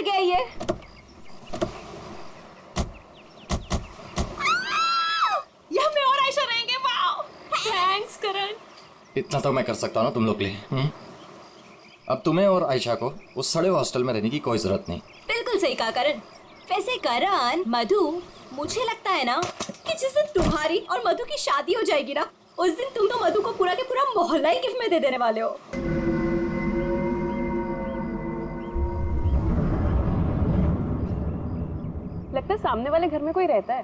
गया ये? यहाँ मैं और आयशा रहेंगे। वाओ, थैंक्स करण। इतना तो मैं कर सकता हूँ ना तुम लोग के लिए। अब तुम्हें और आयशा को उस सड़े हॉस्टल में रहने की कोई जरूरत नहीं। बिल्कुल सही कहा करण। वैसे करण, मधु, मुझे लगता है ना कि जिस दिन तुम्हारी और मधु की शादी हो जाएगी ना, उस दिन तुम तो मधु को पूरा के पूरा मोहल्ला ही गिफ्ट में दे देने वाले हो। लगता है सामने वाले घर में कोई रहता है।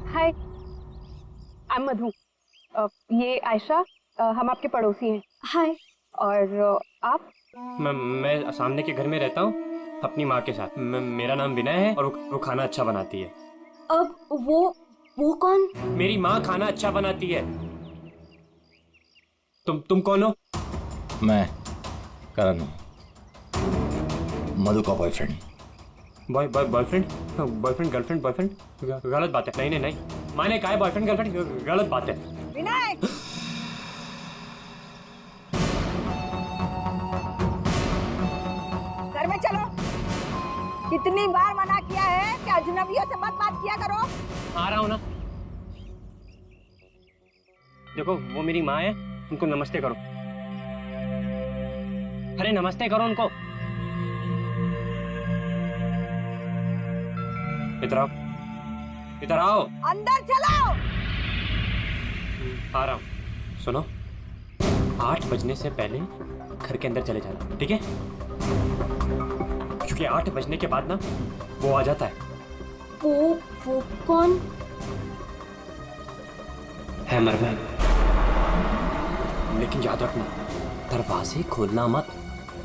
हाय, आई एम मधु। ये आयशा, हम आपके पड़ोसी हैं। हाय। और आप? मैं सामने के घर में रहता हूँ अपनी माँ के साथ। मेरा नाम विनय है और वो खाना अच्छा बनाती है। अब वो कौन? मेरी माँ खाना अच्छा बनाती है। तुम कौन हो? मैं करण हूँ, मधु का बॉयफ्रेंड। बॉयफ्रेंड गर्लफ्रेंड बॉयफ्रेंड गलत बात है। नहीं, मैंने कहा है बॉयफ्रेंड गर्लफ्रेंड गलत बात है। विनायक, घर में चलो। कितनी बार मना किया है कि अजनबियों से मत बात किया करो। आ रहा हूँ ना। देखो, वो मेरी माँ है, उनको नमस्ते करो। अरे नमस्ते करो उनको। इधर आओ। अंदर चलो। आ रहा हूँ। सुनो, 8 बजने से पहले घर के अंदर चले जाना, ठीक है? क्योंकि 8 बजने के बाद ना वो आ जाता है। वो कौन है? मरवा। लेकिन याद रखना, दरवाजे खोलना मत।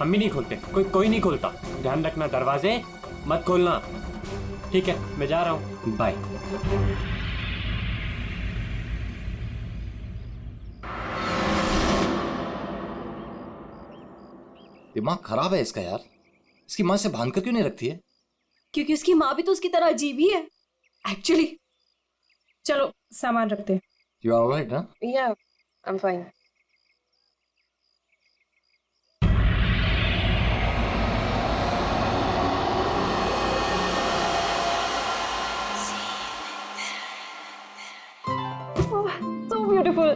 हम भी नहीं खोलते, कोई नहीं खोलता। ध्यान रखना, दरवाजे मत खोलना, ठीक है? मैं जा रहा हूँ, बाय। दिमाग खराब है इसका यार। इसकी माँ से बांध कर क्यों नहीं रखती है? क्योंकि उसकी माँ भी तो उसकी तरह अजीब ही है एक्चुअली। चलो सामान रखते हैं। यू आर ऑलराइट ना? या, I am fine. So beautiful.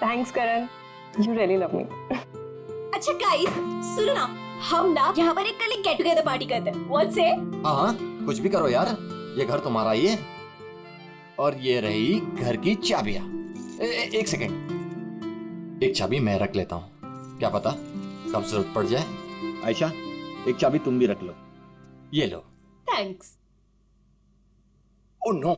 Thanks, Karan. You really love me. अच्छा गाइस, सुनो ना, हम ना यहाँ पर एक कल गेट टुगेदर पार्टी करते हैं। What say? हाँ, कुछ भी करो यार, ये घर तुम्हारा ही है। और ये रही घर की चाबियां। एक सेकंड, एक चाबी मैं रख लेता हूँ, क्या पता कब जरूरत पड़ जाए। आयशा, एक चाबी तुम भी रख लो। ये लो। थैंक्स। ओह नो,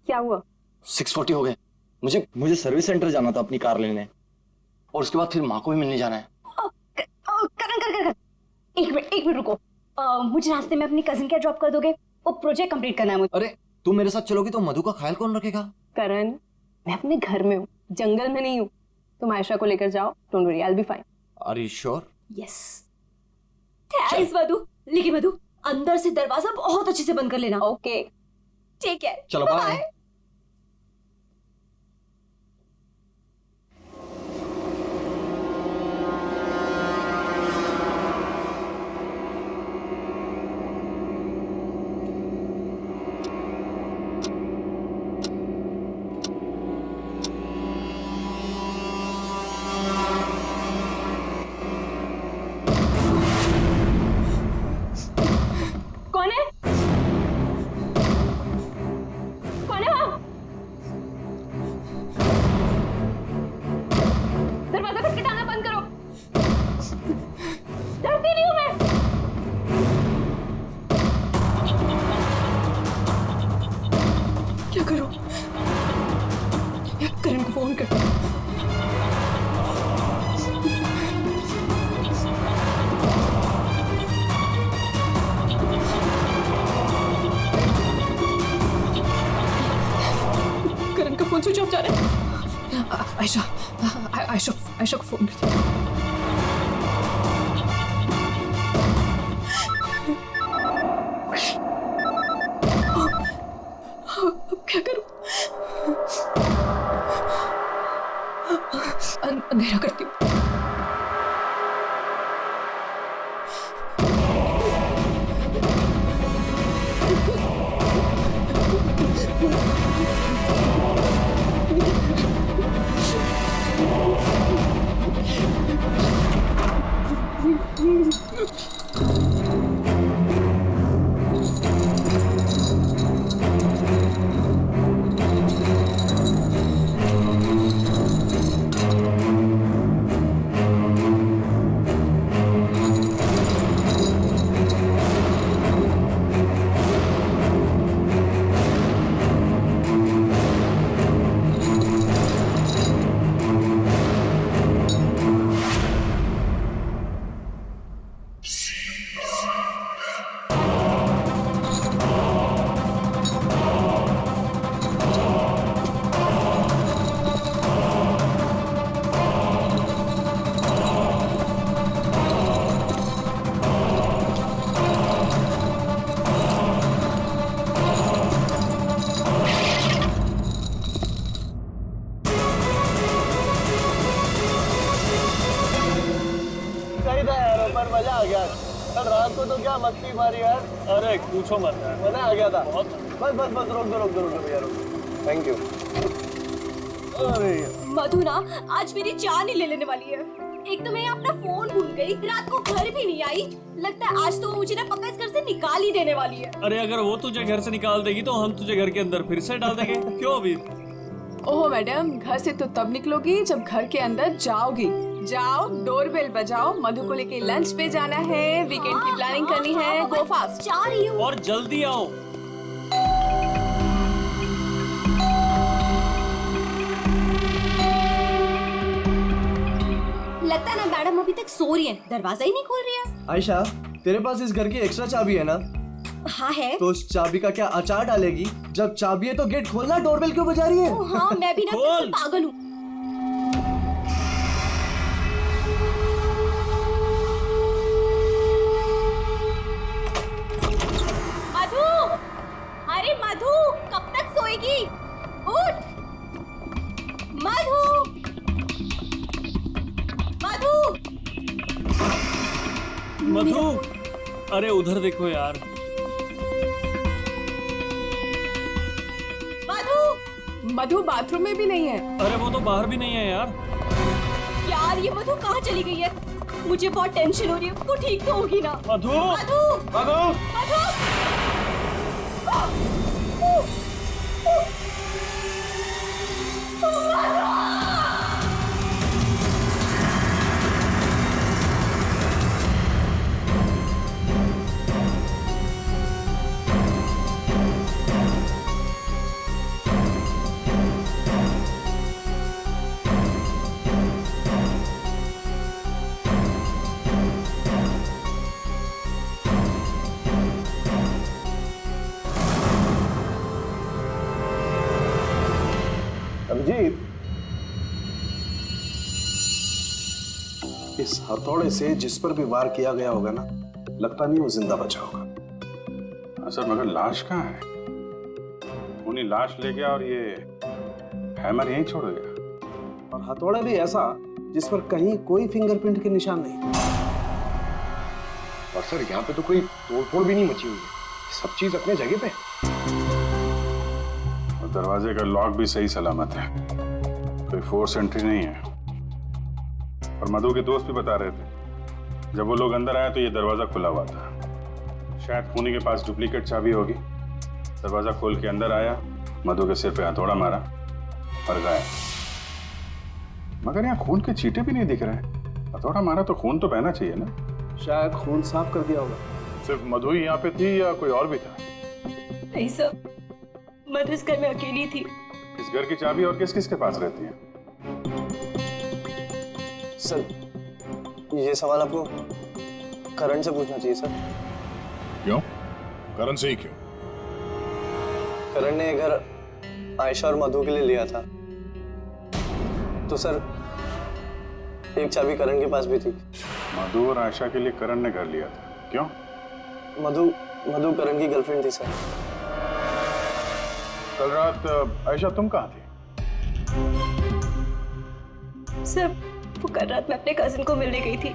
क्या हुआ? 6:40 हो गए। मुझे सर्विस सेंटर जाना था अपनी कार लेने, और उसके बाद फिर माँ को भी मिलने जाना है। करण, एक मिनट रुको। मुझे रास्ते में अपनी कजिन क्या ड्रॉप कर दोगे? वो प्रोजेक्ट कंप्लीट करना है मुझे। अरे तुम मेरे साथ चलोगी तो मधु का ख्याल कौन रखेगा? करण, मैं अपने घर में हूँ, जंगल में नहीं हूँ। तुम आयशा को लेकर जाओ, don't worry, I will be fine. Are you sure? Yes. Thanks Madhu. लेकिन मधु, अंदर से दरवाजा बहुत अच्छे से बंद कर लेना। ओके, ठीक है, चलो बाय। कौन है? कौन है वहाँ? दरवाजा खटखटाना बंद करो। डरती नहीं हूँ मैं। क्या करूँ? करण को फोन कर। करण का फोन स्विच ऑफ जा रहा है। आयशा आयशा आयशा को फोन करती हूँ। अब क्या करूं? अंधेरा करती हूँ। मजा आ गया। कल रात को तो क्या मस्ती मारी यार। अरे पूछो मत यार, मजा आ गया था बहुत। बस बस बस रोक दो भैया, रोक। Thank you. अरे मधु ना आज मेरी जान ही ले लेने वाली है। एक तो मैं अपना फोन भूल गई, रात को घर भी नहीं आई। लगता है आज तो वो मुझे ना पक्का इस घर से निकाल ही देने वाली है। अरे अगर वो तुझे घर से निकाल देगी तो हम तुझे घर के अंदर फिर से डाल देंगे। क्यों अभी? ओहो मैडम, घर से तो तब निकलोगी जब घर के अंदर जाओगी। जाओ, डोरबेल बजाओ, मधु को लेके लंच पे जाना है, वीकेंड की प्लानिंग करनी है। गो फास्ट। जा रही हूँ। और जल्दी आओ। लगता है ना मैडम अभी तक सो रही है, दरवाजा ही नहीं खोल रही है। आयशा, तेरे पास इस घर की एक्स्ट्रा चाबी है ना? हाँ है। तो उस चाबी का क्या अचार डालेगी? जब चाबी है तो गेट खोलना, डोरबेल क्यों बजा रही है? हाँ मैं भी ना खोल। पागल हूँ। मधु, अरे मधु कब तक सोएगी? उठ मधु, मधु, मधु, अरे उधर देखो यार। मधु बाथरूम में भी नहीं है। अरे वो तो बाहर भी नहीं है यार। यार ये मधु कहाँ चली गई है? मुझे बहुत टेंशन हो रही है। वो ठीक तो होगी ना? मधु, मधु, मधु, मधु। अभिजीत, इस हथौड़े से जिस पर भी वार किया गया होगा ना, लगता नहीं वो जिंदा बचा होगा। सर मगर लाश कहाँ है? उन्हीं लाश ले गया और ये हैमर यहीं छोड़ गया। और हथौड़ा भी ऐसा जिस पर कहीं कोई फिंगरप्रिंट के निशान नहीं। और सर यहाँ पे तो कोई तोड़फोड़ भी नहीं मची हुई है, सब चीज अपने जगह पे। और दरवाजे का लॉक भी सही सलामत है, कोई फोर्स एंट्री नहीं है। और मधु के दोस्त भी बता रहे थे जब वो लोग अंदर आए तो ये दरवाजा खुला हुआ था। शायद खूनी के पास डुप्लीकेट चाबी होगी। दरवाजा खोल के अंदर आया, मधु के सिर पे हथौड़ा मारा और गायब। मगर यहाँ खून के छींटे भी नहीं दिख रहे हैं। हथौड़ा मारा तो खून तो बहना चाहिए ना। शायद खून साफ कर दिया होगा। सिर्फ मधु ही यहाँ पे थी या कोई और भी था? नहीं सर, मधु इस घर में अकेली थी। इस घर की चाबी और किस किस के पास रहती है? सर ये सवाल आपको करण से पूछना चाहिए सर। क्यों? करण से ही क्यों? करण ने ये घर आयशा और मधु के लिए लिया था। तो सर एक चाबी करण के पास भी थी। मधु और आयशा के लिए करण ने घर लिया था, क्यों? मधु करण की गर्लफ्रेंड थी सर। कल रात आयशा तुम कहाँ थी? सर वो कल रात मैं अपने कजिन को मिलने गई थी।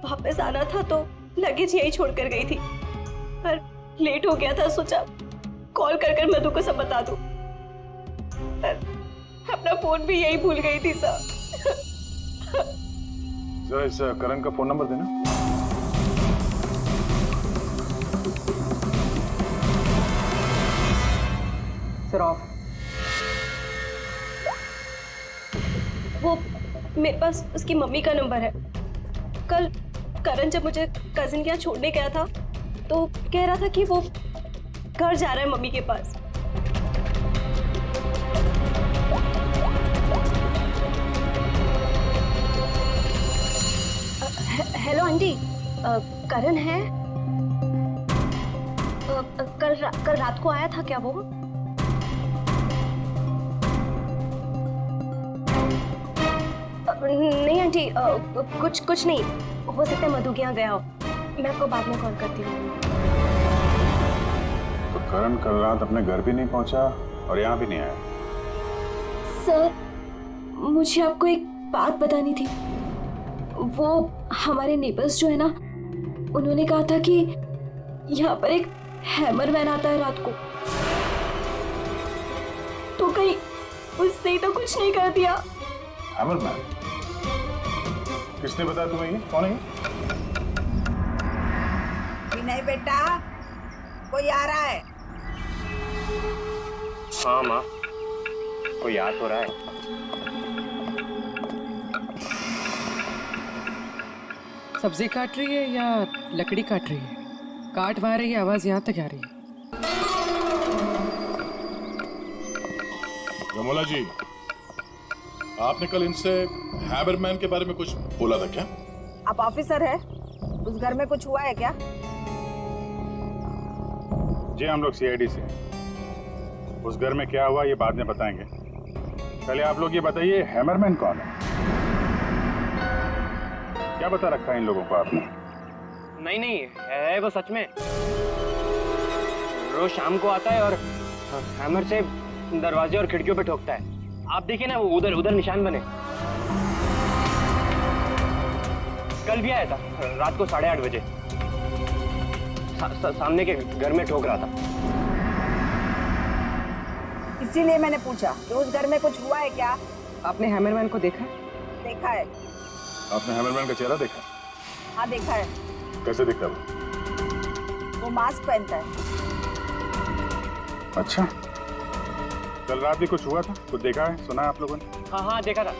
वापस आना था तो लगेज यही छोड़कर गई थी, पर लेट हो गया था, सोचा कॉल कर मधु को सब बता दूं। पर अपना फोन भी यही भूल गई थी सर। जरा इस करण का फोन नंबर देना। Sir of. वो मेरे पास उसकी मम्मी का नंबर है। कल करण जब मुझे कजिन के यहाँ छोड़ने गया था तो कह रहा था कि वो घर जा रहा है मम्मी के पास। हेलो आंटी, करण है? कल रात को आया था क्या वो? नहीं आंटी, कुछ नहीं, हो सकता है मधु के यहाँ गया हो। मैं आपको बाद में कॉल करती हूँ। तो करण कल रात अपने घर भी नहीं पहुंचा और यहाँ भी नहीं आया। सर मुझे आपको एक बात बतानी थी। वो हमारे नेबर्स जो है ना, उन्होंने कहा था कि यहाँ पर एक हैमरमैन आता है रात को। तो कहीं उसने तो कुछ नहीं कर दिया? हैमरमैन? किसने बताया तुम्हें ये? कौन है ये? विनय बेटा, कोई आ रहा है? हाँ माँ, कोई याद हो रहा है। सब्जी काट रही है या लकड़ी काट रही है? काट वहाँ रही है, आवाज यहाँ तक आ रही है। रमोला जी, आपने कल इनसे हैमरमैन के बारे में कुछ बोला था क्या? आप ऑफिसर है, उस घर में कुछ हुआ है क्या? जी हम लोग सीआईडी से हैं। उस घर में क्या हुआ ये बाद में बताएंगे। पहले आप लोग ये बताइए, हैमरमैन कौन है? क्या बता रखा है इन लोगों को आपने? नहीं है वो सच में। रोज शाम को आता है और हैमर से दरवाजे और खिड़कियों पे ठोकता है। आप देखिए ना, वो उधर निशान बने। कल भी आया था रात को 8:30 बजे। सामने के घर में ठोक रहा था। इसीलिए मैंने पूछा कि उस घर में कुछ हुआ है क्या? आपने हैमरमैन को देखा है? देखा है। आपने हैमरमैन का चेहरा देखा? हाँ देखा है। कैसे दिखता है वो? वो मास्क पहनता है। अच्छा, कल रात भी कुछ हुआ था? कुछ देखा है, सुना है आप लोगों ने? हाँ देखा था।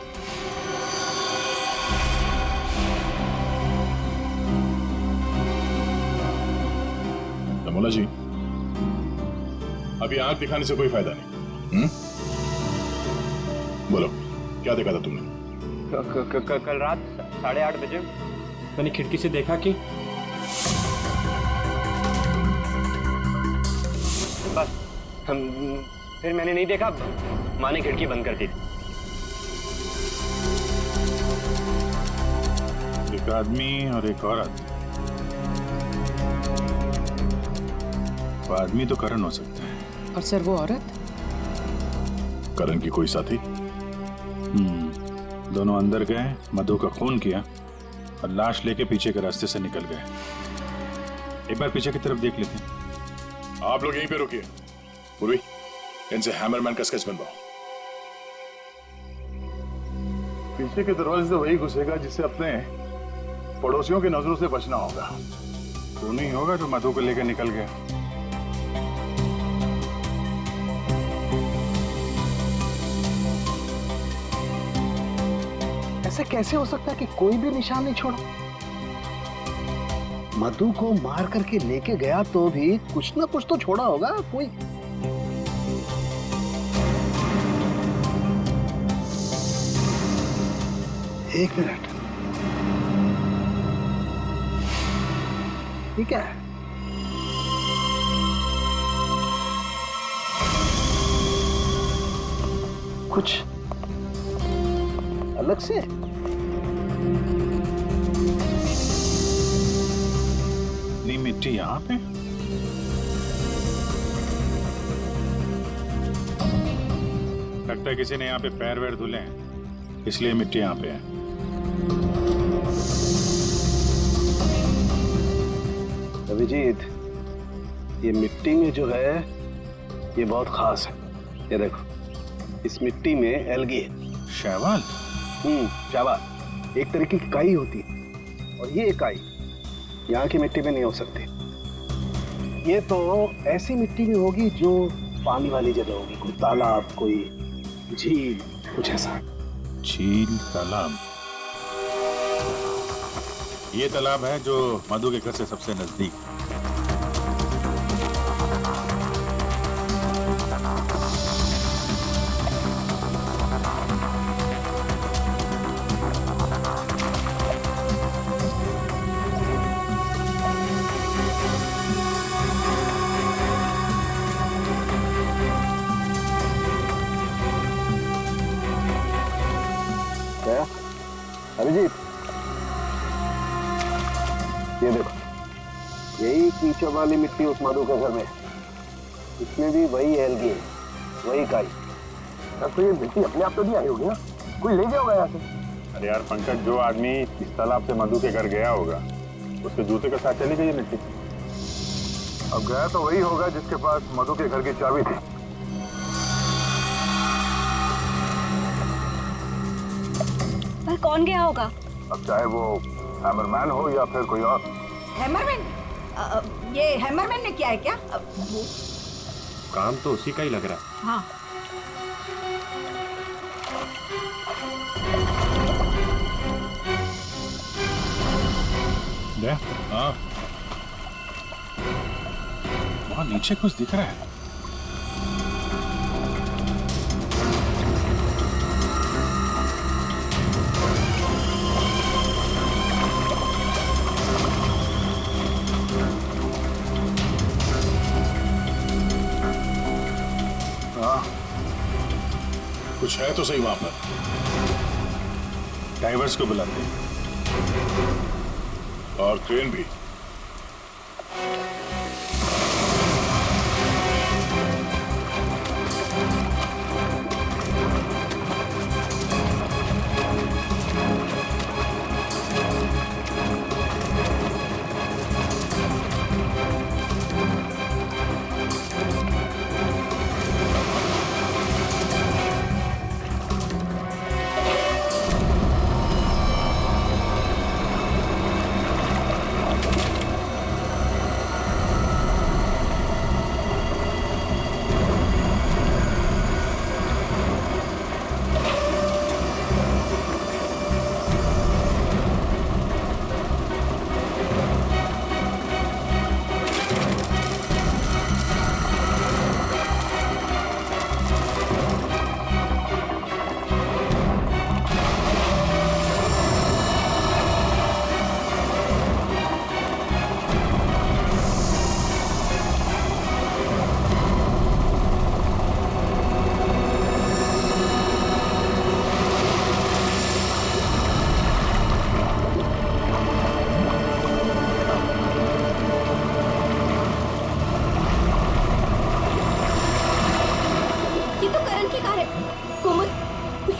रमोला जी, अभी आंख दिखाने से कोई फायदा नहीं। बोलो, क्या देखा था तुमने? कल रात 8:30 बजे मैंने खिड़की से देखा कि बस फिर मैंने नहीं देखा। माँ ने खिड़की बंद कर दी। एक आदमी और एक औरत। वो आदमी तो करण हो सकता है। और सर वो औरत? करण की कोई साथी? दोनों अंदर गए, मधु का खून किया और लाश लेके पीछे के रास्ते से निकल गए। एक बार पीछे की तरफ देख लेते हैं। आप लोग यहीं पे रुकिए। पूर्वी, इनसे हैमरमैन का स्केच बनवाओ। पीछे के दरवाजे से वही घुसेगा जिसे अपने पड़ोसियों की नजरों से बचना होगा। तो नहीं होगा जो मधु को लेकर निकल गया। ऐसा कैसे हो सकता है कि कोई भी निशान नहीं छोड़ा? मधु को मार करके लेके गया तो भी कुछ ना कुछ तो छोड़ा होगा कोई। एक मिनट, ठीक है। कुछ अलग से? इतनी मिट्टी यहाँ पे? लगता है किसी ने यहाँ पे पैर वैर धुले हैं, इसलिए मिट्टी यहाँ पे है। अभिजीत, ये मिट्टी में जो है ये बहुत खास है। ये देखो, इस मिट्टी में एल्गी है। शैवाल? शैवाल एक तरीके की काई होती है, और ये काई यहाँ की मिट्टी में नहीं हो सकती। ये तो ऐसी मिट्टी में होगी जो पानी वाली जगह होगी, कोई तालाब, कोई झील, कुछ ऐसा। झील, तालाब? ये तालाब है जो मधु के घर से सबसे नजदीक है। क्या अभिजीत, ये देखो, यही कीचड़ वाली मिट्टी उस मधु के घर में, इसमें भी वही एल्गी है, वही काई। तब तो ये मिट्टी अपने आप तो नहीं आई होगी ना, कोई ले गया होगा यहाँ से। अरे यार पंकज, जो आदमी इस तालाब से मधु के घर गया होगा उसके जूते के साथ चली गई मिट्टी। अब गया तो वही होगा जिसके पास मधु के घर की चाबी थी। पर कौन गया होगा? अब चाहे वो हैमरमैन हो या फिर कोई और। हैमरमैन? ये हैमरमैन ने किया है क्या? काम तो उसी का ही लग रहा है। हाँ। हाँ, वहाँ नीचे कुछ दिख रहा है। कुछ है तो सही वहां पर। डाइवर्स को बुलाते हैं और क्रेन भी।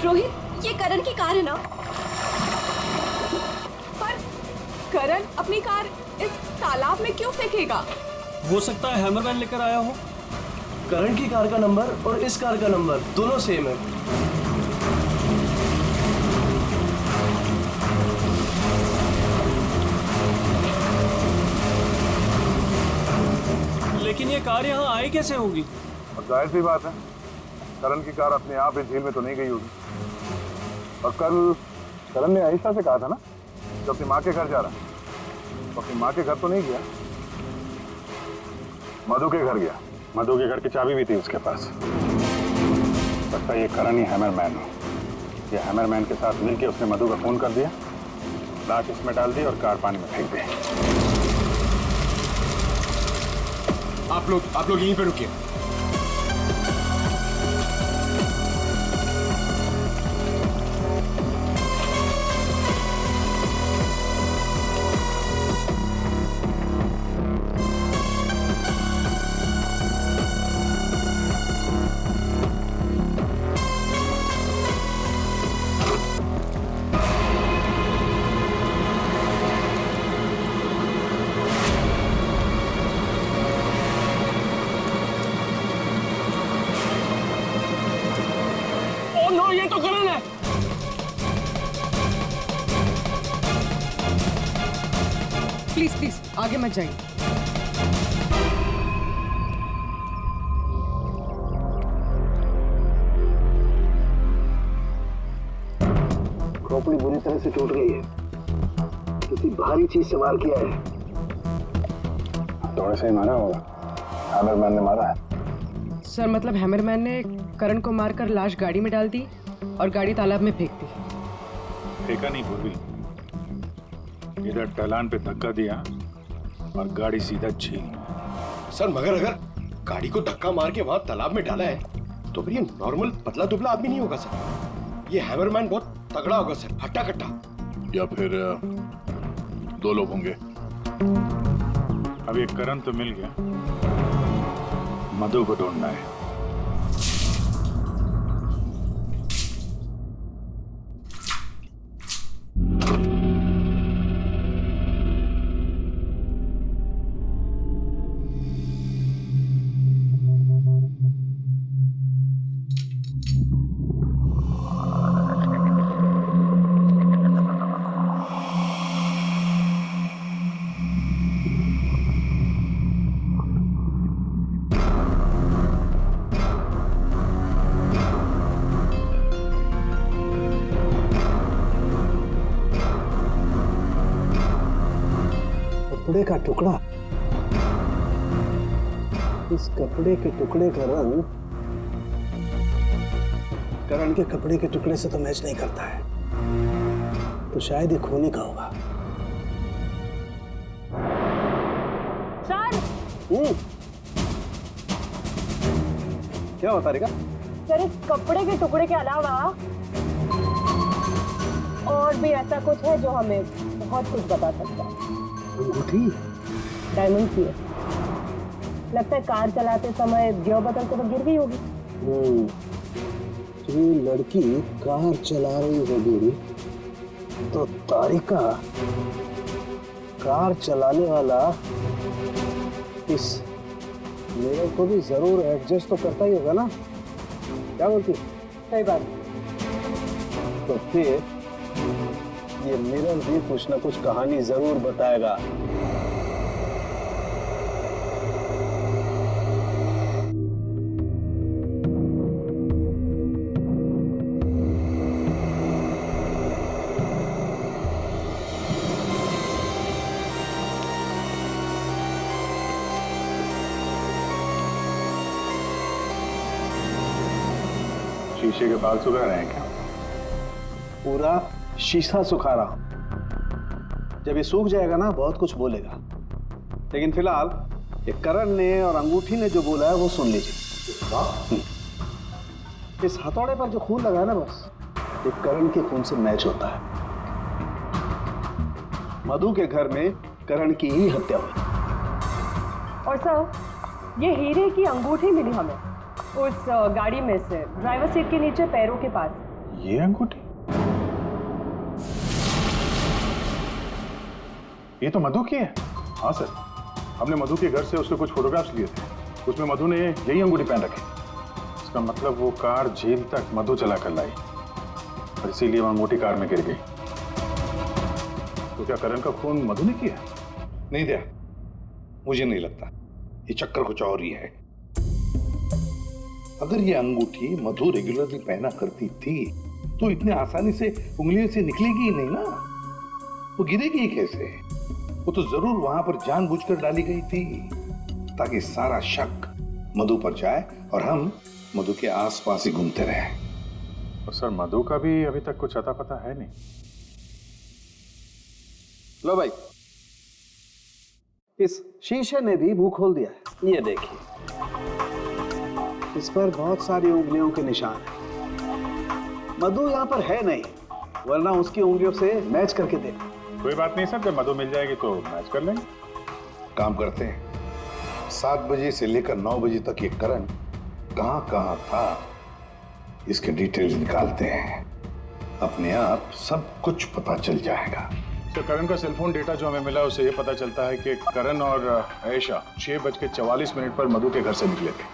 रोहित, ये करण की कार है ना? पर करण अपनी कार इस तालाब में क्यों फेंकेगा? हो सकता है हैमरमैन लेकर आया हो। करण की कार का नंबर और इस कार का नंबर दोनों सेम है। लेकिन ये कार यहाँ आई कैसे होगी? और जाहिर सी बात है, करण की कार अपने आप इस झील में तो नहीं गई होगी। और कल करण ने आयशा से कहा था ना, जब अपनी माँ के घर जा रहा है, तो अपनी माँ के घर तो नहीं गया, मधु के घर गया। मधु के घर की चाबी भी थी उसके पास। लगता है ये करण ही हैमरमैन हो। ये हैमरमैन के साथ मिलकर उसने मधु का फोन कर दिया, लाश इसमें डाल दी और कार पानी में फेंक दी। आप लोग यहीं पे रुकिए। प्लीज प्लीज आगे मत जाइए। खोपड़ी बुरी तरह से टूट गई है, किसी भारी चीज से वार किया है। थोड़े से ही मारा होगा, हैमरमैन ने मारा है। सर मतलब हैमरमैन ने करण को मारकर लाश गाड़ी में डाल दी और गाड़ी तालाब में फेंक दी। फेंका नहीं पूर्वी, इधर ढलान पे धक्का दिया और गाड़ी सीधा झील में। सर मगर अगर गाड़ी को धक्का मार के वहां तालाब में डाला है तो फिर ये नॉर्मल पतला दुबला आदमी नहीं होगा सर, ये हैमरमैन बहुत तगड़ा होगा सर, हट्टा कट्टा। या फिर 2 लोग होंगे। अब ये करण तो मिल गया, मधु को ढूंढना है। कपड़े का टुकड़ा, इस कपड़े के टुकड़े का रंग करण के कपड़े के टुकड़े से तो मैच नहीं करता है, तो शायद ये खूनी का होगा। सर क्या होता रहेगा? सर इस कपड़े के टुकड़े के अलावा और भी ऐसा कुछ है जो हमें बहुत कुछ बता सकता है। अंगूठी डायमंड की है, लगता है कार चलाते समय गियर बदलते तो गिर गई होगी। तो ये लड़की कार चला रही होगी तो तारिका कार चलाने वाला इस मिरर को भी जरूर एडजस्ट तो करता ही होगा ना, क्या बोलती? सही बात। तो फिर ये मिरर भी कुछ ना कुछ कहानी जरूर बताएगा। शीशे के बाल सुखा रहे हैं क्या? पूरा शीशा सुखा रहा हूं। जब ये सूख जाएगा ना बहुत कुछ बोलेगा, लेकिन फिलहाल ये करण ने और अंगूठी ने जो बोला है वो सुन लीजिए। इस हथौड़े पर जो खून लगा है ना, बस ये करण के खून से मैच होता है। मधु के घर में करण की ही हत्या हुई। और सर ये हीरे की अंगूठी मिली हमें उस गाड़ी में से, ड्राइवर सीट के नीचे पैरों के पास। ये अंगूठी? ये तो मधु की है। हाँ सर, हमने मधु के घर से उसके कुछ फोटोग्राफ्स लिए थे, उसमें मधु ने यही अंगूठी पहन रखी। इसका मतलब वो कार झील तक मधु चला कर लाई और इसीलिए वहां मोटी कार में गिर गई। तो क्या करण का खून मधु ने किया? नहीं दिया, मुझे नहीं लगता। ये चक्कर कुछ और ही है। अगर ये अंगूठी मधु रेगुलरली पहना करती थी तो इतने आसानी से उंगलियों से निकलेगी ही नहीं ना, वो गिरेगी ही कैसे? वो तो जरूर वहां पर जानबूझकर डाली गई थी ताकि सारा शक मधु पर जाए और हम मधु के आसपास ही घूमते रहे। और सर मधु का भी अभी तक कुछ अता पता है नहीं। लो भाई, इस शीशे ने भी मुंह खोल दिया है। ये देखिए, इस पर बहुत सारी उंगलियों के निशान हैं। मधु यहाँ पर है नहीं, वरना उसकी उंगलियों से मैच करके देखो। कोई बात नहीं सर, जब मधु मिल जाएगी तो मैच कर लेंगे। काम करते हैं, 7 बजे से लेकर 9 बजे तक ये करण कहाँ कहाँ था इसके डिटेल्स निकालते हैं। अपने आप सब कुछ पता चल जाएगा। तो करण का सेलफोन डेटा जो हमें मिला उससे ये पता चलता है कि करण और आयशा 6:44 पर मधु के घर से निकले थे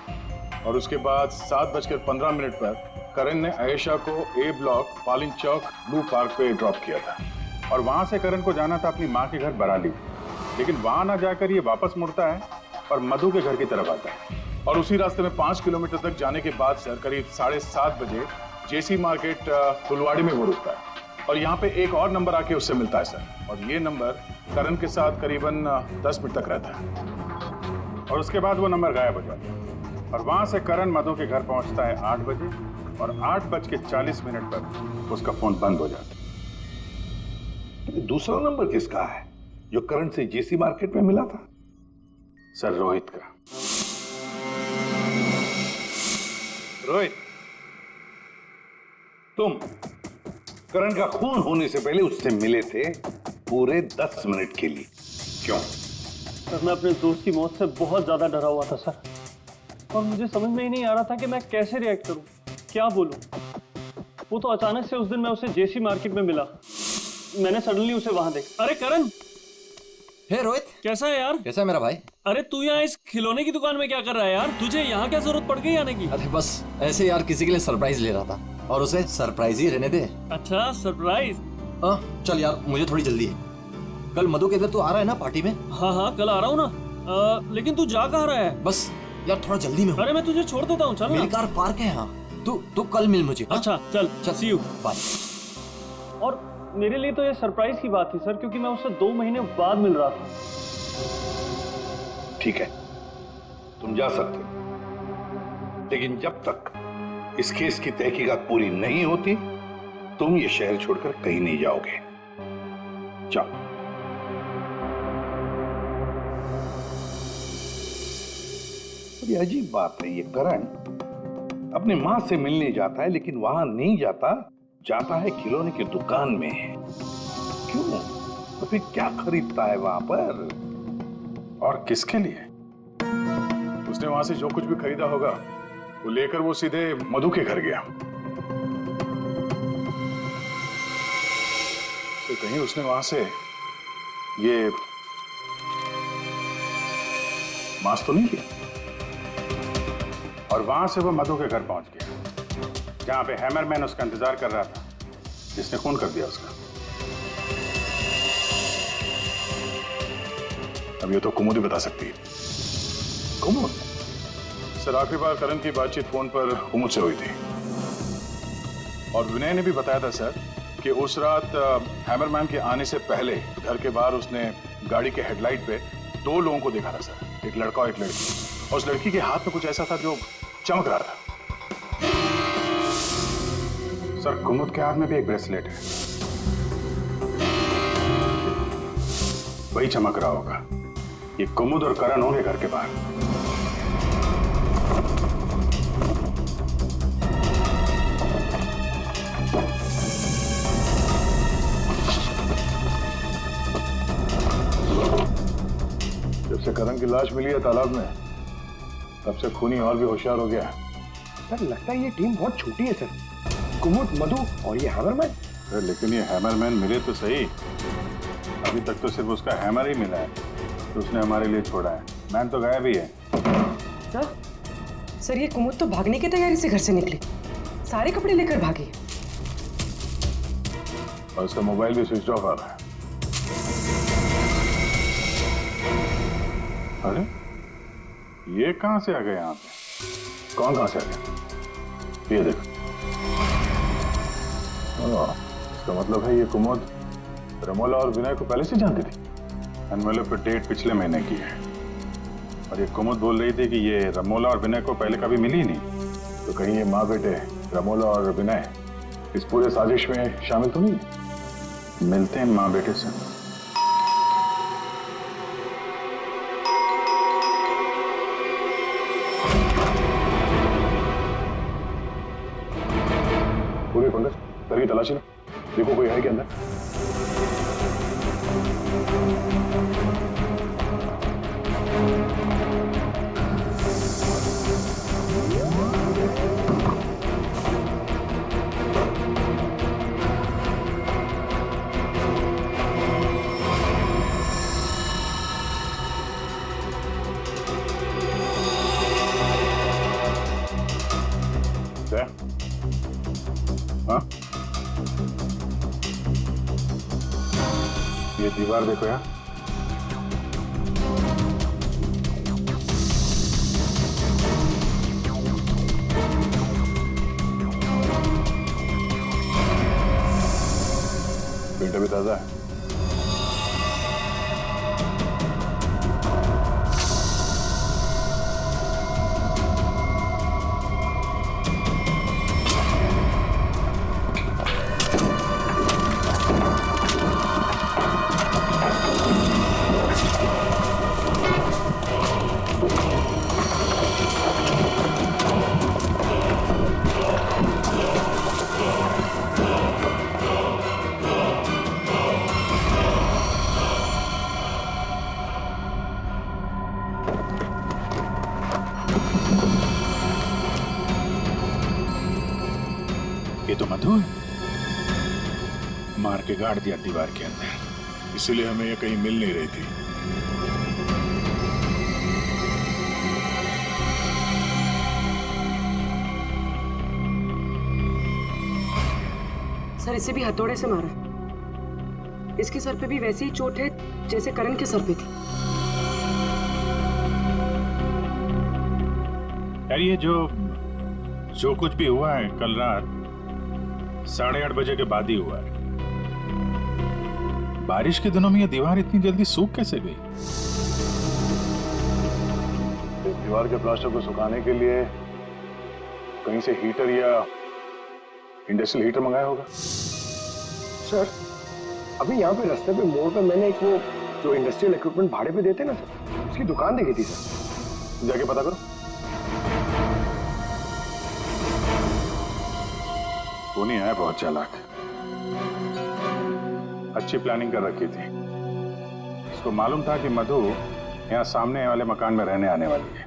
और उसके बाद 7:15 पर करण ने आयशा को ए ब्लॉक पालिन चौक ब्लू पार्क पे ड्रॉप किया था और वहां से करण को जाना था अपनी माँ के घर बराली। लेकिन वहां ना जाकर ये वापस मुड़ता है और मधु के घर की तरफ आता है। और उसी रास्ते में 5 किलोमीटर तक जाने के बाद सर करीब 7:30 बजे जेसी मार्केट फुलवाड़ी में वो रुकता है और यहाँ पे एक और नंबर आके उससे मिलता है सर। और ये नंबर करण के साथ करीबन 10 मिनट तक रहता है और उसके बाद वो नंबर गायब हो जाता है। और वहां से करण मधु के घर पहुंचता है 8 बजे और 8:40 पर उसका फोन बंद हो जाता है। दूसरा नंबर किसका है जो करण से जेसी मार्केट में मिला था? सर रोहित का। रोहित, तुम करण का खून होने से पहले उससे मिले थे पूरे 10 मिनट के लिए, क्यों? सर मैं अपने दोस्त की मौत से बहुत ज्यादा डरा हुआ था सर, और मुझे समझ में ही नहीं आ रहा था कि मैं कैसे रिएक्ट करूं, क्या बोलूं। वो तो अचानक से उस दिन मैं उसे जेसी मार्केट में मिला, मैंने सडनली उसे वहां देखा। अरे करण, हे रोहित, कैसा है यार? कैसा है मेरा भाई? अरे तू यहाँ इस खिलौने की दुकान में क्या कर रहा है यार? तुझे यहाँ क्या जरूरत पड़ गई आने की? अरे बस ऐसे यार, किसी के लिए सरप्राइज ले रहा था और उसे सरप्राइज ही रहने दे। अच्छा सरप्राइज? चल यार, मुझे थोड़ी जल्दी है। कल मधु के इधर तू आ रहा है ना पार्टी में? हाँ कल आ रहा हूँ ना। लेकिन तू जा कहाँ रहा है? बस यार थोड़ा जल्दी में हूँ। अरे मैं तुझे छोड़ देता हूँ, चल मेरी कार पार्क है यहाँ। तू कल मिल मुझे। अच्छा चल, सी यू, बाय। और मेरे लिए तो ये सरप्राइज की बात थी सर, क्योंकि मैं उससे 2 महीने बाद मिल रहा था। ठीक है, तुम जा सकते हो, लेकिन जब तक इस केस की तहकीकात पूरी नहीं होती तुम ये शहर छोड़कर कहीं नहीं जाओगे। जाओ। बड़ी अजीब बात है, ये करण अपनी मां से मिलने जाता है लेकिन वहां नहीं जाता है खिलौने की दुकान में। क्यों? तो फिर क्या खरीदता है वहां पर? और किसके लिए? उसने वहां से जो कुछ भी खरीदा होगा वो लेकर वो सीधे मधु के घर गया। तो कहीं उसने वहां से ये मास्क तो नहीं किया? और वहां से वो मधु के घर पहुंच गया जहां पे हैमरमैन उसका इंतजार कर रहा था, जिसने खून कर दिया उसका। अब ये तो कुमुद ही बता सकती है। कुमुद? सर आखिरी बार करण की बातचीत फोन पर कुमुद से हुई थी और विनय ने भी बताया था सर कि उस रात हैमरमैन के आने से पहले घर के बाहर उसने गाड़ी के हेडलाइट पे 2 लोगों को देखा था सर, एक लड़का और एक लड़की। और उस लड़की के हाथ में कुछ ऐसा था जो चमक रहा था। सर कुमुद के हाथ में भी एक ब्रेसलेट है, वही चमक रहा होगा। ये कुमुद और करण होंगे घर के बाहर। जब से करण की लाश मिली है तालाब में, तब से खूनी और भी होशियार हो गया। सर लगता है ये टीम बहुत छोटी है सर, कुमुद, मधु और ये हैमरमैन। लेकिन ये हैमरमैन मिले तो सही, अभी तक तो सिर्फ उसका हैमर ही मिला है तो उसने हमारे लिए छोड़ा है। मैन तो गायब ही है। सर ये कुमुद तो भागने की तैयारी से घर से निकली, सारे कपड़े लेकर भागी और उसका मोबाइल भी स्विच ऑफ आ रहा है। अरे ये कहां से आ गए यहाँ पे? कौन कहां से आ गया? ये देखो, इसका मतलब है ये कुमुद रमोला और विनय को पहले से जानती थी। एनवेलप पे डेट पिछले महीने की है और ये कुमुद बोल रही थी कि ये रमोला और विनय को पहले कभी मिली नहीं। तो कहीं ये माँ बेटे रमोला और विनय इस पूरे साजिश में शामिल तो नहीं? मिलते हैं माँ बेटे से। पूरे पंकज घर की तलाशी लो, देखो कोई है क्या अंदर। हाँ? ये दीवार देखो यार, पेट अभी ताजा है? ये तो मधु है। मार के गाड़ दिया दीवार के अंदर, इसीलिए हमें ये कहीं मिल नहीं रही थी। सर इसे भी हथौड़े से मारा। इसके सर पे भी वैसी ही चोट है जैसे करण के सर पे थी। यार ये जो कुछ भी हुआ है कल रात 8:30 बजे के बाद ही हुआ है। बारिश के दिनों में ये दीवार इतनी जल्दी सूख कैसे गई? इस दीवार के प्लास्टर को सुखाने के लिए कहीं से हीटर या इंडस्ट्रियल हीटर मंगाया होगा। सर अभी यहाँ पे रास्ते पे मोड़ पे मैंने एक वो जो इंडस्ट्रियल इक्विपमेंट भाड़े पे देते ना सर, उसकी दुकान देखी थी सर। जाके पता करो। वो नहीं है बहुत चालाक, अच्छी प्लानिंग कर रखी थी। उसको मालूम था कि मधु यहाँ सामने वाले मकान में रहने आने वाली है।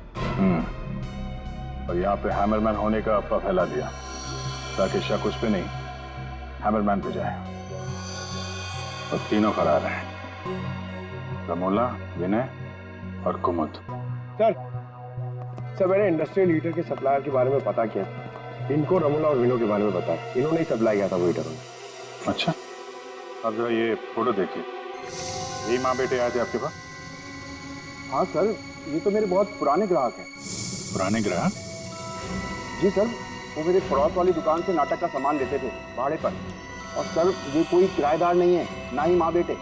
और यहाँ पे हैमरमैन होने का अफवाह फैला दिया ताकि शक उस पे नहीं हैमरमैन पे जाए। और तीनों फरार हैं, रमोला, विनय और कुमुद। सर मैंने इंडस्ट्रियल हीटर के सप्लायर के बारे में पता किया। इनको रमोला और विनो के बारे में बताया, इन्होंने ही सप्लाई किया था वो हीटर। अच्छा, अब जरा ये फोटो देखिए। यही माँ बेटे आए थे आपके पास? हाँ सर, ये तो मेरे बहुत पुराने ग्राहक हैं। पुराने ग्राहक? जी सर, वो मेरे पड़ोस वाली दुकान से नाटक का सामान लेते थे भाड़े पर। और सर ये कोई किराएदार नहीं है, ना ही माँ बेटे,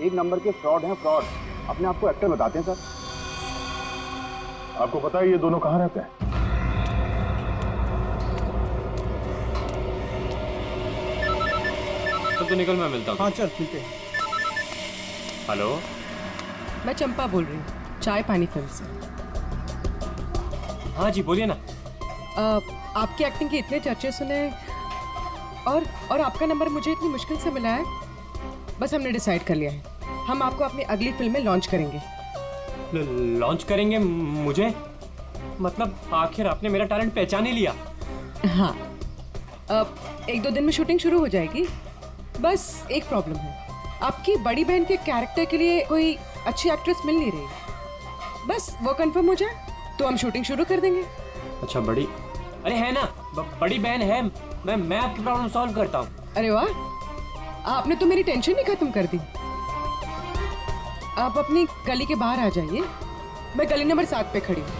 एक नंबर के फ्रॉड हैं, फ्रॉड। अपने आपको एक्टर बताते हैं सर। आपको पता है ये दोनों कहाँ रहते हैं? तो निकल, मैं मिलता हूँ। हाँ चल मिलते हैं। हेलो, मैं चंपा बोल रही हूँ, चाय पानी फिल्म से। हाँ जी बोलिए ना। आपकी एक्टिंग के इतने चर्चे सुने और आपका नंबर मुझे इतनी मुश्किल से मिला है। बस हमने डिसाइड कर लिया है, हम आपको अपनी अगली फिल्म में लॉन्च करेंगे। लॉन्च करेंगे मुझे? मतलब आखिर आपने मेरा टैलेंट पहचान ही लिया? हाँ, अब 1-2 दिन में शूटिंग शुरू हो जाएगी। बस एक प्रॉब्लम है, आपकी बड़ी बहन के कैरेक्टर के लिए कोई अच्छी एक्ट्रेस मिल नहीं रही। बस वो कंफर्म हो जाए तो हम शूटिंग शुरू कर देंगे। अच्छा बड़ी, अरे है ना, बड़ी बहन है। मैं आपकी प्रॉब्लम सॉल्व करता हूँ। अरे वाह, आपने तो मेरी टेंशन ही खत्म कर दी। आप अपनी गली के बाहर आ जाइए, मैं गली नंबर 7 पे खड़ी हूँ।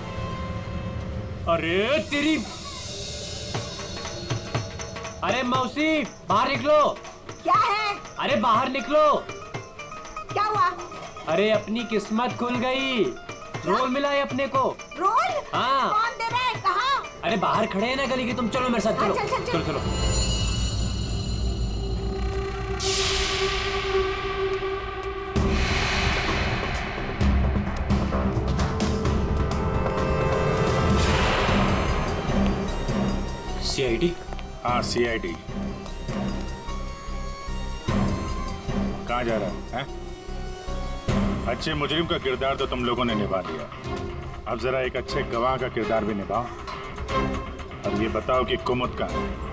अरे तेरी, अरे मौसी बाहर निकलो। क्या है? अरे बाहर निकलो। क्या हुआ? अरे अपनी किस्मत खुल गई, रोल मिला है अपने को। रोल? हाँ। कौन दे रहा है? कहाँ? अरे बाहर खड़े हैं ना गली के, तुम चलो मेरे साथ। चलो चलो चलो। CID? हाँ CID। कहाँ जा रहा है? अच्छे मुजरिम का किरदार तो तुम लोगों ने निभा दिया, अब जरा एक अच्छे गवाह का किरदार भी निभाओ। अब ये बताओ कि कुमुद कहाँ है?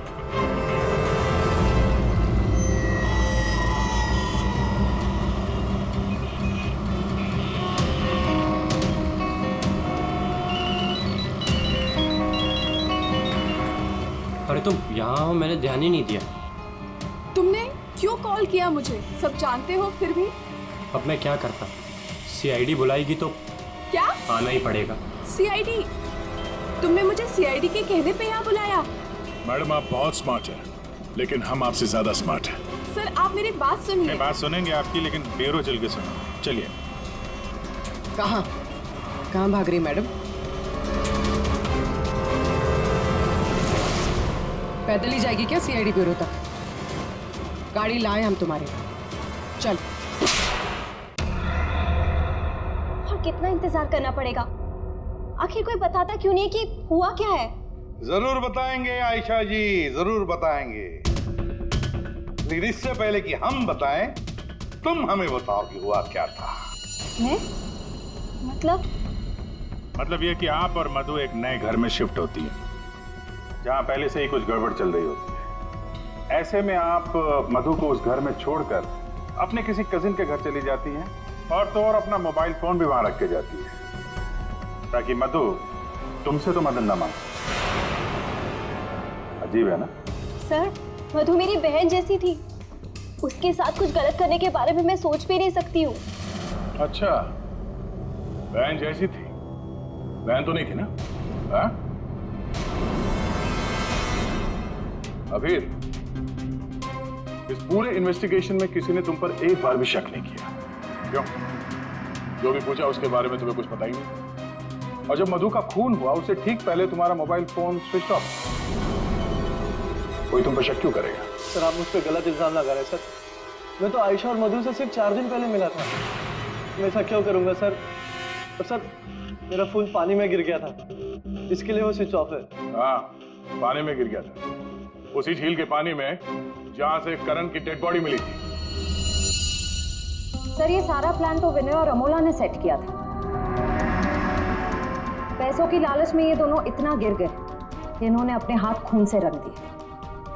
अरे तुम यहाँ हो, मैंने ध्यान ही नहीं दिया। तुमने क्यों कॉल किया मुझे? सब जानते हो फिर भी। अब मैं क्या करता? CID बुलाएगी तो क्या आना ही पड़ेगा। CID? तुमने मुझे CID के कहने पे यहाँ बुलाया? मैडम आप बहुत स्मार्ट हैं, लेकिन हम आपसे ज्यादा स्मार्ट हैं। सर आप मेरी बात सुनिए। नहीं, बात सुनेंगे आपकी, लेकिन ब्यूरो चल के सुनो। चलिए। कहाँ कहाँ भाग रही मैडम? पैदल ही जाएगी क्या सीआईडी ब्यूरो तक? गाड़ी लाए हम तुम्हारे। चल। और कितना इंतजार करना पड़ेगा? आखिर कोई बताता क्यों नहीं कि हुआ क्या है? जरूर बताएंगे आयशा जी, जरूर बताएंगे। लेकिन इससे पहले कि हम बताएं, तुम हमें बताओ कि हुआ क्या था। मैं? मतलब ये कि आप और मधु एक नए घर में शिफ्ट होती है, जहां पहले से ही कुछ गड़बड़ चल रही होती है। ऐसे में आप मधु को उस घर में छोड़कर अपने किसी कजिन के घर चली जाती हैं, और तो और अपना मोबाइल फोन भी वहां रख के जाती है, ताकि मधु तुमसे तो मदद न मांगे। अजीब है ना? सर, मधु मेरी बहन जैसी थी। उसके साथ कुछ गलत करने के बारे में मैं सोच भी नहीं सकती हूँ। अच्छा, बहन जैसी थी? बहन तो नहीं थी ना? हाँ? अबीर, इस पूरे इन्वेस्टिगेशन में किसी ने तुम पर एक बार भी शक नहीं किया, क्यों? जो भी पूछा उसके बारे में तुम्हें कुछ पता ही नहीं। और जब मधु का खून हुआ उससे ठीक पहले तुम्हारा मोबाइल फोन स्विच ऑफ। कोई तुम पर शक क्यों करेगा? सर आप मुझ पर गलत इल्जाम लगा रहे हैं सर। मैं तो आयशा और मधु से सिर्फ 4 दिन पहले मिला था। मैं ऐसा क्यों करूंगा सर? और सर मेरा फोन पानी में गिर गया था, इसके लिए वो स्विच ऑफ है। हाँ, पानी में गिर गया था, उसी झील के पानी में जहां से करण की डेड बॉडी मिली थी। सर ये सारा प्लान तो विनय और अमोला ने सेट किया था। पैसों की लालच में ये दोनों इतना गिर गए कि इन्होंने अपने हाथ खून से रंग दिए,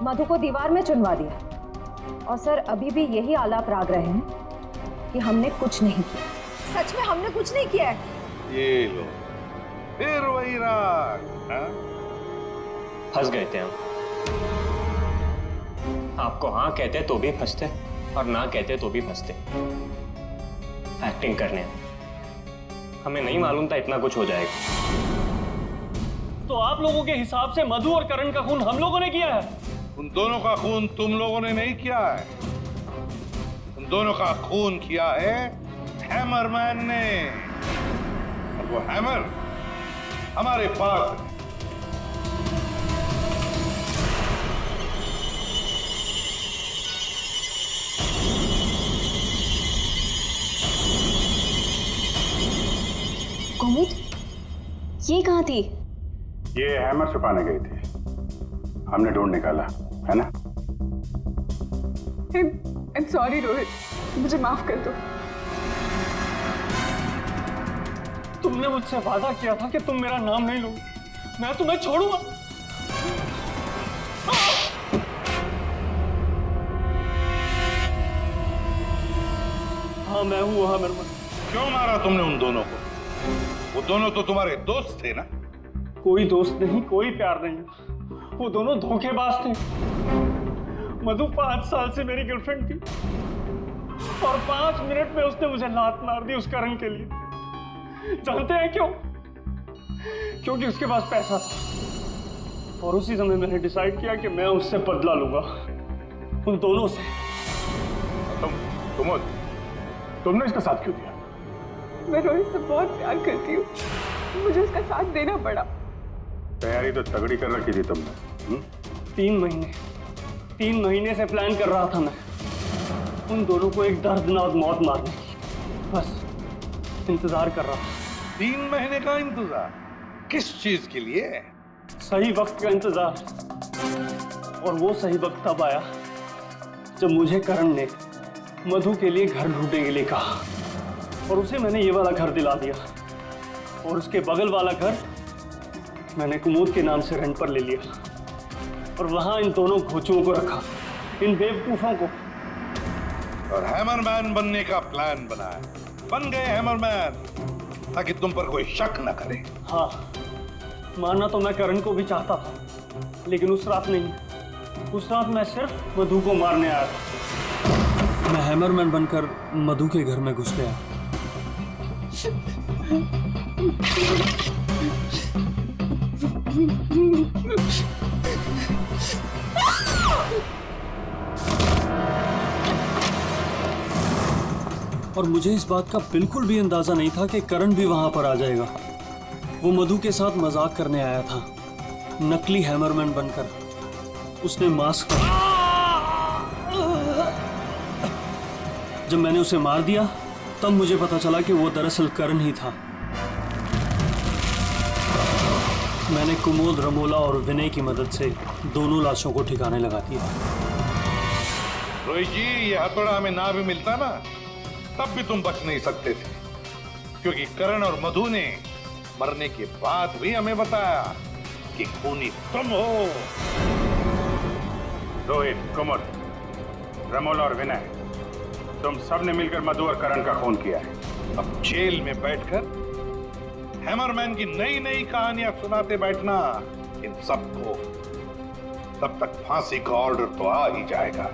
मधु को दीवार में चुनवा दिया। और सर अभी भी यही आलाप राग रहे हैं कि हमने कुछ नहीं किया। सच में हमने कुछ नहीं किया है। ये लो, फिर वही राग। फंस गए थे हम। आपको हाँ कहते तो भी फंसते, और ना कहते तो भी फंसते। एक्टिंग करने हमें नहीं मालूम था इतना कुछ हो जाएगा। तो आप लोगों के हिसाब से मधु और करण का खून हम लोगों ने किया है? उन दोनों का खून तुम लोगों ने नहीं किया है, उन दोनों का खून किया है हैमरमैन ने। और वो हैमर हमारे पास है। कुमुद, ये कहाँ थी? ये हैमर छुपाने गई थी, हमने ढूंढ निकाला, है ना? I'm sorry रोहित, मुझे माफ कर दो। तुमने मुझसे वादा किया था कि तुम मेरा नाम नहीं लोगे, मैं तुम्हें छोड़ूंगा। हाँ मैं हूँ हैमरमैन। क्यों मारा तुमने उन दोनों को? वो दोनों तो तुम्हारे दोस्त थे ना? कोई दोस्त नहीं, कोई प्यार नहीं, वो दोनों धोखेबाज थे। मधु 5 साल से मेरी गर्लफ्रेंड थी, और 5 मिनट में उसने मुझे लात मार दी उस करण के लिए। जानते हैं क्यों? क्योंकि उसके पास पैसा था, और उसी समय मैंने डिसाइड किया कि मैं उससे बदला लूंगा, उन दोनों से। तुमने इसका साथ क्यों दिया? मैं रोहित से बहुत प्यार करती हूँ, मुझे उसका साथ देना पड़ा। तैयारी तो तगड़ी कर रखी थी तुमने। 3 महीने से प्लान कर रहा था मैं, उन दोनों को एक दर्दनाक मौत मारने की। बस इंतजार कर रहा था। 3 महीने का इंतजार? किस चीज के लिए? सही वक्त का इंतजार। और वो सही वक्त तब आया जब मुझे करण ने मधु के लिए घर ढूंढने के लिए कहा, और उसे मैंने ये वाला घर दिला दिया, और उसके बगल वाला घर मैंने कुमुद के नाम से रेंट पर ले लिया, और वहां इन दोनों घोचुओं को रखा, इन बेवकूफों को। और हैमरमैन बनने का प्लान बनाया। बन गए हैमरमैन, ताकि तुम पर कोई शक न करे। हाँ, मानना तो मैं करण को भी चाहता था, लेकिन उस रात नहीं। उस रात मैं सिर्फ मधु को मारने आया था। मैं हैमरमैन बनकर मधु के घर में घुस गया। और मुझे इस बात का बिल्कुल भी अंदाजा नहीं था कि करण भी वहां पर आ जाएगा। वो मधु के साथ मजाक करने आया था, नकली हैमरमैन बनकर। उसने मास्क जब मैंने उसे मार दिया तब मुझे पता चला कि वो दरअसल करण ही था। मैंने कुमोद, रमोला और विनय की मदद से दोनों लाशों को ठिकाने लगा दिया। रोहित जी, ये हथौड़ा हमें ना भी मिलता ना तब भी तुम बच नहीं सकते थे, क्योंकि करण और मधु ने मरने के बाद भी हमें बताया कि खूनी तुम हो। रोहित, कुमुद, रमोला और विनय, तुम सबने मिलकर मधु और करण का खून किया है। अब जेल में बैठकर हैमरमैन की नई नई कहानियां सुनाते बैठना इन सबको, तब तक फांसी का ऑर्डर तो आ ही जाएगा।